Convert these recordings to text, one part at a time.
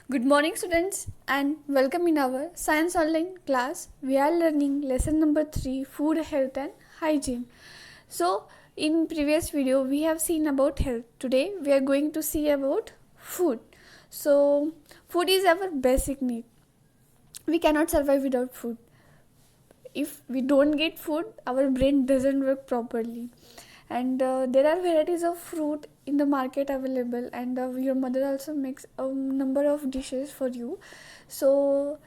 Good morning, students, and welcome in our science online class. We are learning lesson number 3, food, health, and hygiene. So, in previous video, we have seen about health. Today, we are going to see about food. So, food is our basic need. We cannot survive without food. If we don't get food, our brain doesn't work properly. And there are varieties of fruit in the market available, and your mother also makes a number of dishes for you. So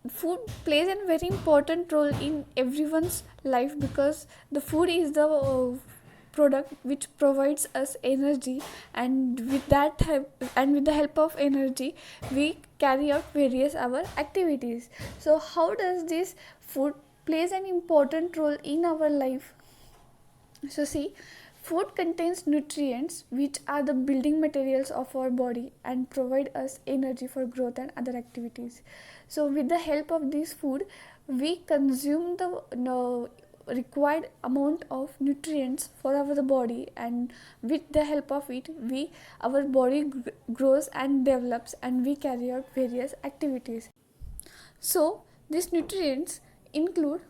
food plays a very important role in everyone's life because the food is the product which provides us energy, and with that help and with the help of energy we carry out various our activities. So how does this food plays an important role in our life? So see, food contains nutrients which are the building materials of our body and provide us energy for growth and other activities. So with the help of this food, we consume the required amount of nutrients for our body, and with the help of it, our body grows and develops, and we carry out various activities. So these nutrients include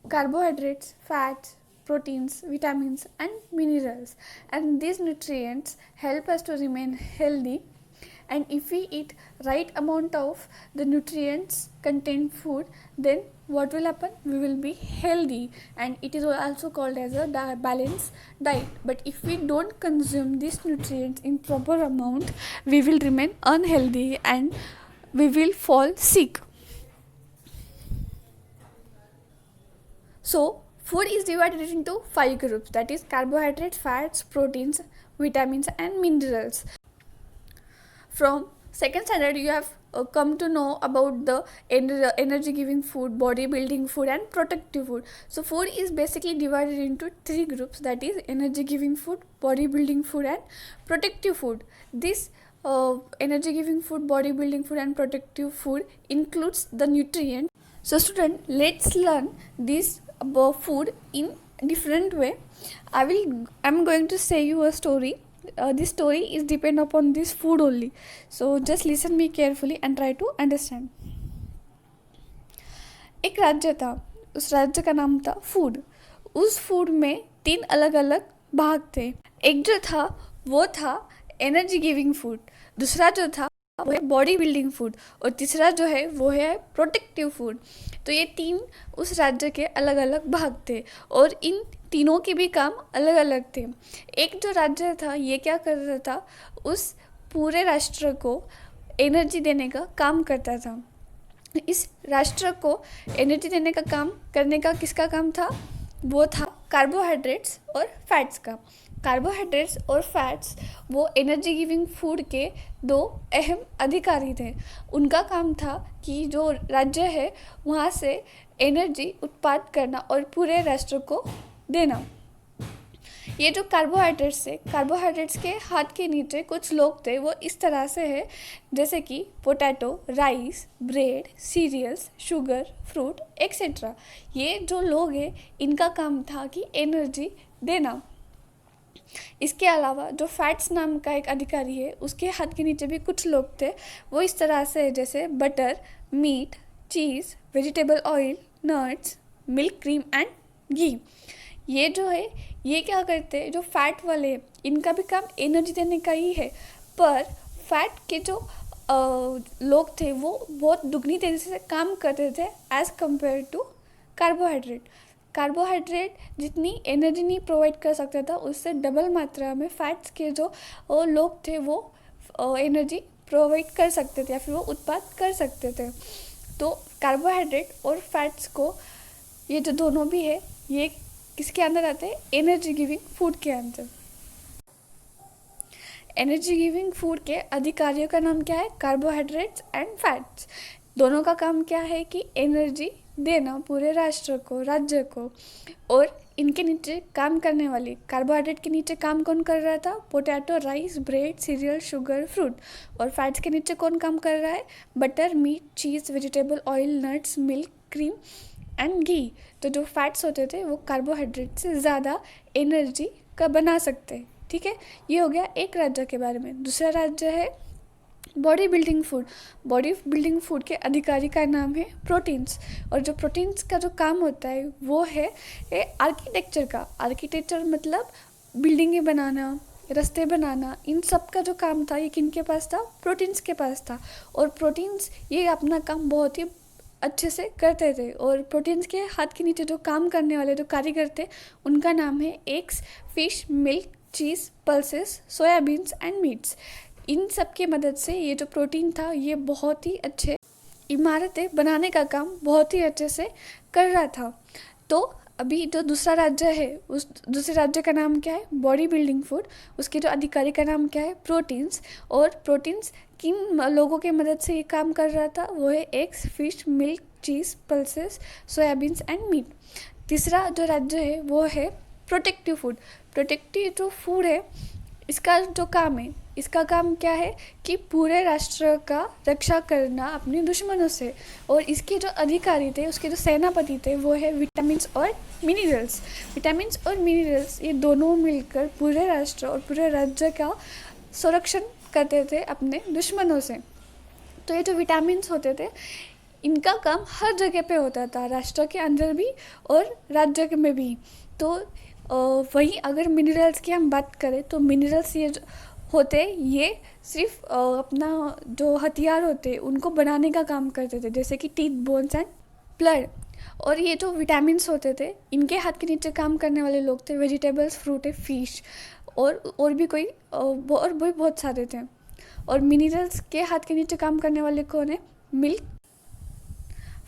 carbohydrates, fats, proteins, vitamins, and minerals, and these nutrients help us to remain healthy. And if we eat right amount of the nutrients contained food, then what will happen? We will be healthy, and it is also called as a balanced diet. But if we don't consume these nutrients in proper amount, we will remain unhealthy and we will fall sick. So food is divided into 5 groups, that is carbohydrates, fats, proteins, vitamins, and minerals. From second standard you have come to know about the energy giving food, body building food, and protective food. So food is basically divided into 3 groups, that is energy giving food, body building food, and protective food. This energy giving food, body building food, and protective food includes the nutrients. So student, let's learn this about food in different way. I'm going to say you a story. This story is depend upon this food only, so just listen me carefully and try to understand. एक राज्य था, उस राज्य का नाम था food. उस food में 3 अलग अलग भाग थे. एक जो था वो था एनर्जी गिविंग फूड, दूसरा जो था वो है बॉडी बिल्डिंग फूड, और तीसरा जो है वो है प्रोटेक्टिव फूड. तो ये 3 उस राज्य के अलग अलग भाग थे, और इन तीनों के भी काम अलग अलग थे. एक जो राज्य था ये क्या कर रहा था, उस पूरे राष्ट्र को एनर्जी देने का काम करता था. इस राष्ट्र को एनर्जी देने का काम करने का किसका काम था? वो था कार्बोहाइड्रेट्स और फैट्स का. कार्बोहाइड्रेट्स और फैट्स वो एनर्जी गिविंग फूड के 2 अहम अधिकारी थे. उनका काम था कि जो राज्य है वहाँ से एनर्जी उत्पादन करना और पूरे राष्ट्र को देना. ये जो कार्बोहाइड्रेट्स थे, कार्बोहाइड्रेट्स के हाथ के नीचे कुछ लोग थे, वो इस तरह से है जैसे कि potato, rice, bread, cereals, sugar, fruit etcetera. ये जो लोग हैं इनका काम था कि एनर्जी देना. इसके अलावा जो फैट्स नाम का एक अधिकारी है, उसके हाथ के नीचे भी कुछ लोग थे, वो इस तरह से है जैसे butter, meat, cheese, vegetable oil, nuts, milk, cream and ghee. ये जो है ये क्या करते हैं, जो फैट वाले इनका भी काम एनर्जी देने का ही है, पर फैट के जो लोग थे वो बहुत दुगनी तेज़ी से काम करते थे as compare to carbohydrate. Carbohydrate जितनी एनर्जी नहीं प्रोवाइड कर सकता था, उससे डबल मात्रा में फैट्स के जो लोग थे वो एनर्जी प्रोवाइड कर सकते थे या फिर वो उत्पादन कर सकते थे. तो कार्बोहाइड्रेट और फैट्स को ये जो दोनों भी है ये किसके अंदर आते हैं? एनर्जी गिविंग फूड के अंदर. एनर्जी गिविंग फूड के अधिकारियों का नाम क्या है? Carbohydrates and fats. दोनों का काम क्या है कि एनर्जी देना पूरे राष्ट्र को, राज्य को. और इनके नीचे काम करने वाली कार्बोहाइड्रेट के नीचे काम कौन कर रहा था? Potato, rice, bread, cereal, sugar, fruit. और फैट्स के नीचे कौन काम कर रहा है? Butter, meat, cheese, vegetable oil, nuts, milk, cream and ghee. तो जो फैट्स होते थे वो कार्बोहाइड्रेट से ज़्यादा एनर्जी का बना सकते हैं. ठीक है, ये हो गया एक राज्य के बारे में. दूसरा राज्य है बॉडी बिल्डिंग फूड के अधिकारी का नाम है प्रोटीन्स। और जो प्रोटीन्स का जो काम होता है वो है आर्किटेक्चर मतलब बिल्डिंगें बनाना, रास्ते बनाना, इन सब का जो काम था ये किनके पास था? प्रोटीन्स के पास था। और प्रोटीन्स ये अपना काम बहुत ही अच्छे से करते थे। और प्रोटीन्स के हाथ के नीचे जो काम करने वाले जो कारीगर थे उनका नाम है eggs, fish, milk, cheese, pulses, soya beans and meats. इन सब की मदद से ये जो प्रोटीन था ये बहुत ही अच्छे इमारतें बनाने का काम बहुत ही अच्छे से कर रहा था। तो अभी जो दूसरा राज्य है उस दूसरे राज्य का नाम क्या है? Body building food. उसके जो अधिकारी का नाम क्या है? प्रोटीन्स। और प्रोटीन्स किन लोगों के मदद से ये काम कर रहा था? वो है eggs, fish, milk, cheese, pulses, soya beans and meat. तीसरा जो राज्य है वो है प्रोटेक्टिव फूड। प्रोटेक्टिव जो फूड है इसका जो काम है, इसका काम क्या है कि पूरे राष्ट्र का रक्षा करना अपने दुश्मनों से। और इसके जो अधिकारी थे, उसके जो सेनापति थे वो है विटामिन्स और मिनरल्स। विटामिन्स और मिनरल्स ये दोनों मिलकर पूरे राष्ट्र और पूरे राज्य का संरक्षण करते थे अपने दुश्मनों से। तो ये जो विटामिन्स होते थे इनका काम हर जगह पे होता था, राष्ट्र के अंदर भी और राज्य में भी। तो वहीं अगर मिनरल्स की हम बात करें तो मिनरल्स होते ये सिर्फ अपना जो हथियार होते उनको बनाने का काम करते थे, जैसे कि टीथ, बोन्स एंड ब्लड। और ये जो विटामिन्स होते थे इनके हाथ के नीचे काम करने वाले लोग थे वेजिटेबल्स, फ्रूट है, फिश और भी कोई और भी बहुत सारे थे। और मिनरल्स के हाथ के नीचे काम करने वाले कौन है? Milk,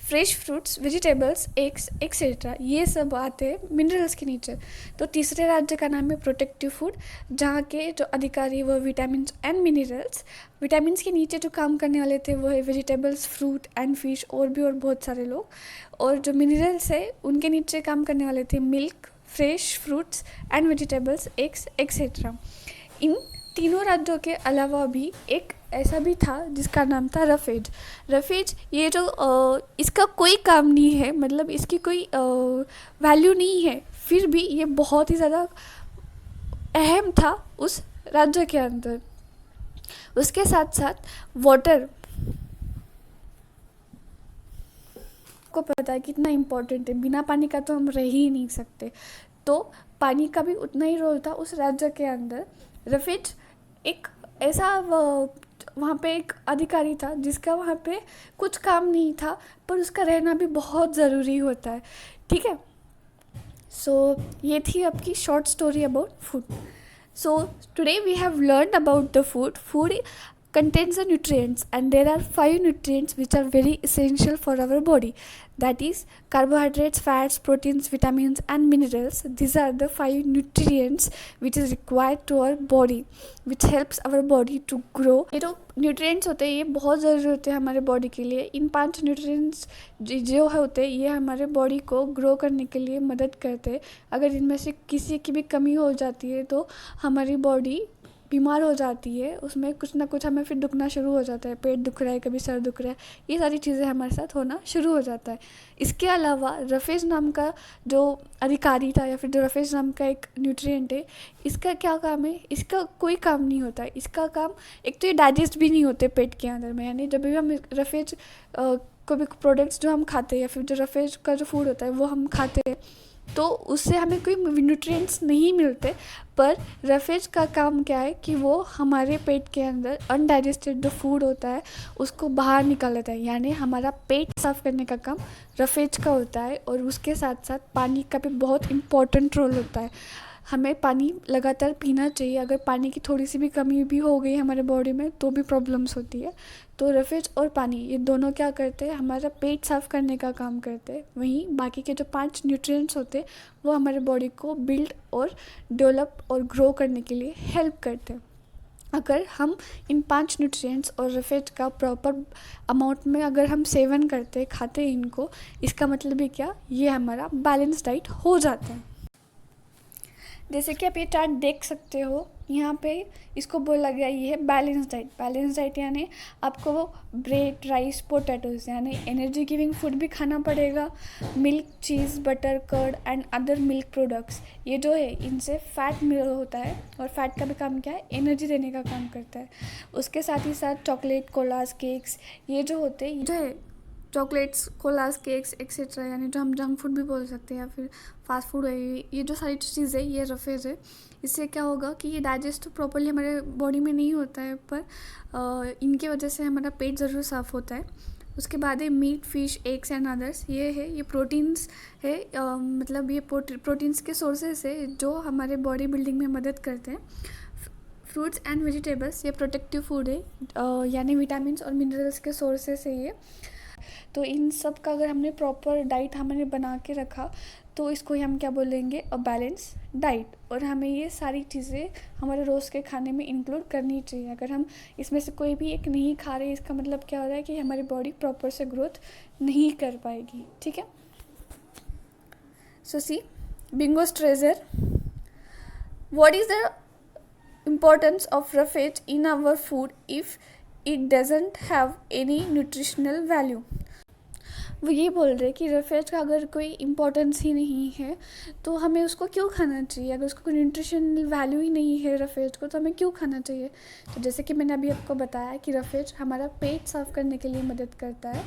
fresh fruits, vegetables, eggs etcetera, ये सब आते हैं मिनरल्स के नीचे। तो तीसरे राज्य का नाम है प्रोटेक्टिव फूड, जहाँ के जो अधिकारी वो विटामिन्स एंड मिनरल्स। विटामिन्स के नीचे जो काम करने वाले थे वो है वेजिटेबल्स, फ्रूट एंड फिश और भी और बहुत सारे लोग। और जो मिनरल्स है उनके नीचे काम करने वाले थे milk, fresh fruits and vegetables, eggs etcetera. इन तीनों राज्यों के अलावा भी एक ऐसा भी था जिसका नाम था रफेज। रफेज ये जो इसका कोई काम नहीं है, मतलब इसकी कोई वैल्यू नहीं है, फिर भी ये बहुत ही ज़्यादा अहम था उस राज्य के अंदर। उसके साथ साथ वाटर को पता है कितना इम्पोर्टेंट है, बिना पानी का तो हम रह ही नहीं सकते। तो पानी का भी उतना ही रोल था उस राज्य के अंदर। रफेज एक ऐसा वहाँ पे एक अधिकारी था जिसका वहाँ पे कुछ काम नहीं था, पर उसका रहना भी बहुत ज़रूरी होता है। ठीक है, सो ये थी आपकी short story about food. So today we have learned about the food. Food contains the nutrients, and there are 5 nutrients which are very essential for our body, that is carbohydrates, fats, proteins, vitamins and minerals. These are the 5 nutrients which is required to our body, which helps our body to grow. ये जो nutrients होते हैं ये बहुत ज़रूरी होते हैं हमारे बॉडी के लिए। इन 5 nutrients जो होते हैं ये हमारे बॉडी को ग्रो करने के लिए मदद करते हैं। अगर इनमें से किसी की भी कमी हो जाती है तो हमारी बॉडी बीमार हो जाती है, उसमें कुछ ना कुछ हमें फिर दुखना शुरू हो जाता है, पेट दुख रहा है, कभी सर दुख रहा है, ये सारी चीज़ें हमारे साथ होना शुरू हो जाता है। इसके अलावा रफेज नाम का जो अधिकारी था या फिर जो रफेज नाम का एक न्यूट्रिएंट है, इसका क्या काम है? इसका कोई काम नहीं होता है। इसका काम एक तो ये डाइजेस्ट भी नहीं होते पेट के अंदर में, यानी जब भी हम रफेज कोई भी प्रोडक्ट्स जो हम खाते हैं या फिर जो रफेज का जो फूड होता है वो हम खाते हैं तो उससे हमें कोई न्यूट्रिएंट्स नहीं मिलते। पर रफेज का काम क्या है कि वो हमारे पेट के अंदर अनडाइजेस्टेड जो फूड होता है उसको बाहर निकाल लेता है, यानी हमारा पेट साफ़ करने का काम रफेज का होता है। और उसके साथ साथ पानी का भी बहुत इम्पोर्टेंट रोल होता है। हमें पानी लगातार पीना चाहिए। अगर पानी की थोड़ी सी भी कमी भी हो गई हमारे बॉडी में तो भी प्रॉब्लम्स होती है। तो रफेज और पानी ये दोनों क्या करते हैं? हमारा पेट साफ़ करने का काम करते हैं। वहीं बाकी के जो 5 न्यूट्रिएंट्स होते हैं वो हमारे बॉडी को बिल्ड और डेवलप और ग्रो करने के लिए हेल्प करते हैं। अगर हम इन 5 न्यूट्रिएंट्स और रफेज का प्रॉपर अमाउंट में अगर हम सेवन करते खाते इनको, इसका मतलब है क्या? ये हमारा बैलेंस डाइट हो जाता है। जैसे कि आप ये चार्ट देख सकते हो, यहाँ पे इसको बोला गया ये है बैलेंस डाइट। बैलेंस डाइट यानी आपको वो ब्रेड, राइस, पोटैटोज यानी एनर्जी गिविंग फूड भी खाना पड़ेगा। Milk, cheese, butter, curd and other milk products, ये जो है इनसे फैट मिल होता है और फैट का भी काम क्या है, एनर्जी देने का काम करता है। उसके साथ ही साथ चॉकलेट, कोलाज, केक्स, ये जो होते हैं, जो है चॉकलेट्स, कोलाज, केक्स एक्सेट्रा, यानी जो हम जंक फूड भी बोल सकते हैं या फिर फास्ट फूड है, ये जो सारी चीज़ें ये रफेज है। इससे क्या होगा कि ये डाइजेस्ट प्रॉपर्ली हमारे बॉडी में नहीं होता है, पर इनके वजह से हमारा पेट ज़रूर साफ़ होता है। उसके बाद है meat, fish, eggs and others, ये है ये प्रोटीन्स है, मतलब ये प्रोटीन्स के सोर्सेस है जो हमारे बॉडी बिल्डिंग में मदद करते हैं। फ्रूट्स एंड वेजिटेबल्स, ये प्रोटेक्टिव फूड है, यानी विटामिन और मिनरल्स के सोर्सेस है ये। तो इन सब का अगर हमने प्रॉपर डाइट हमने बना के रखा तो इसको ही हम क्या बोलेंगे, अ बैलेंस डाइट। और हमें ये सारी चीज़ें हमारे रोज़ के खाने में इंक्लूड करनी चाहिए। अगर हम इसमें से कोई भी एक नहीं खा रहे, इसका मतलब क्या हो रहा है कि हमारी बॉडी प्रॉपर से ग्रोथ नहीं कर पाएगी। ठीक है, so see Bingo's treasure, what is the importance of roughage in our food if it doesn't have any nutritional value। वो ये बोल रहे कि रफेज का अगर कोई इम्पोर्टेंस ही नहीं है तो हमें उसको क्यों खाना चाहिए। अगर उसको कोई न्यूट्रिशनल वैल्यू ही नहीं है रफेज को, तो हमें क्यों खाना चाहिए। तो जैसे कि मैंने अभी आपको बताया कि रफेज हमारा पेट साफ़ करने के लिए मदद करता है,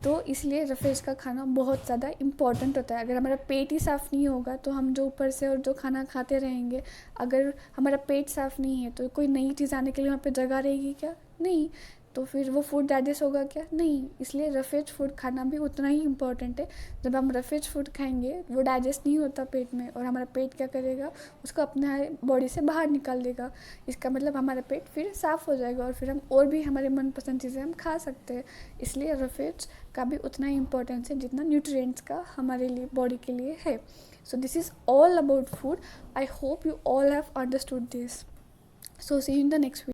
तो इसलिए रफेज का खाना बहुत ज़्यादा इम्पॉर्टेंट होता है। अगर हमारा पेट ही साफ़ नहीं होगा तो हम जो ऊपर से और जो खाना खाते रहेंगे, अगर हमारा पेट साफ़ नहीं है तो कोई नई चीज़ आने के लिए वहाँ पे जगह रहेगी क्या, नहीं। तो फिर वो फूड डाइजेस्ट होगा क्या, नहीं। इसलिए रफेज फूड खाना भी उतना ही इम्पॉर्टेंट है। जब हम रफेज फूड खाएंगे वो डाइजेस्ट नहीं होता पेट में, और हमारा पेट क्या करेगा, उसको अपने बॉडी से बाहर निकाल देगा। इसका मतलब हमारा पेट फिर साफ़ हो जाएगा और फिर हम और भी हमारे मनपसंद चीज़ें हम खा सकते हैं। इसलिए रफेज का भी उतना ही इम्पोर्टेंस है जितना न्यूट्रिएंट्स का हमारे लिए बॉडी के लिए है। So this is all about food. I hope you all have understood this. So see you in the next video.